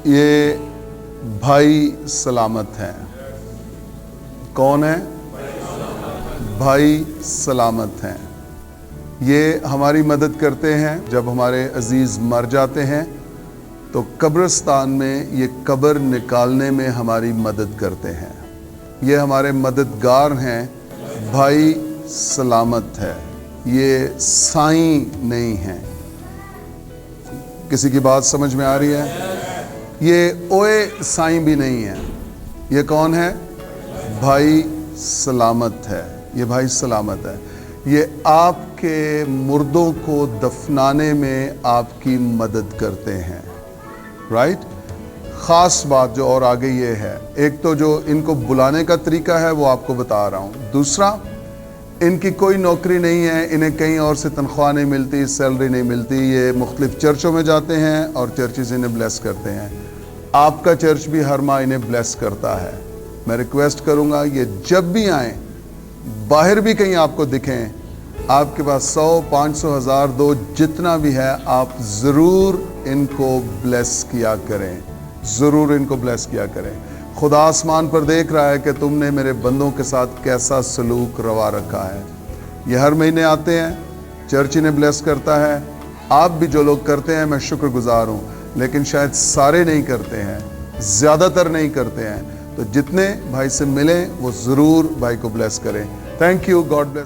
ये भाई सलामत हैं। कौन है? भाई सलामत हैं। ये हमारी मदद करते हैं जब हमारे अजीज़ मर जाते हैं, तो कब्रिस्तान में ये कब्र निकालने में हमारी मदद करते हैं। ये हमारे मददगार हैं। भाई सलामत है, ये साईं नहीं हैं। किसी की बात समझ में आ रही है? ये ओए साईं भी नहीं है। ये कौन है? भाई सलामत है। ये भाई सलामत है। ये आपके मुर्दों को दफनाने में आपकी मदद करते हैं। राइट? ख़ास बात जो और आगे ये है, एक तो जो इनको बुलाने का तरीका है वो आपको बता रहा हूँ। दूसरा, इनकी कोई नौकरी नहीं है, इन्हें कहीं और से तनख्वाह नहीं मिलती, सैलरी नहीं मिलती। ये मुख्तलिफ चर्चों में जाते हैं और चर्चेस इन्हें ब्लेस करते हैं। आपका चर्च भी हर माह इन्हें ब्लेस करता है। मैं रिक्वेस्ट करूँगा, ये जब भी आएँ, बाहर भी कहीं आपको दिखें, आपके पास 100, 500, 1000, 2 जितना भी है, आप ज़रूर इनको ब्लेस किया करें। ज़रूर इनको ब्लेस किया करें। खुदा आसमान पर देख रहा है कि तुमने मेरे बंदों के साथ कैसा सलूक रवा रखा है। ये हर महीने आते हैं, चर्च इन्हें ब्लेस करता है। आप भी जो लोग करते हैं, मैं शुक्रगुजार हूँ, लेकिन शायद सारे नहीं करते हैं, ज़्यादातर नहीं करते हैं। तो जितने भाई से मिलें वो ज़रूर भाई को ब्लेस करें। Thank you. God bless.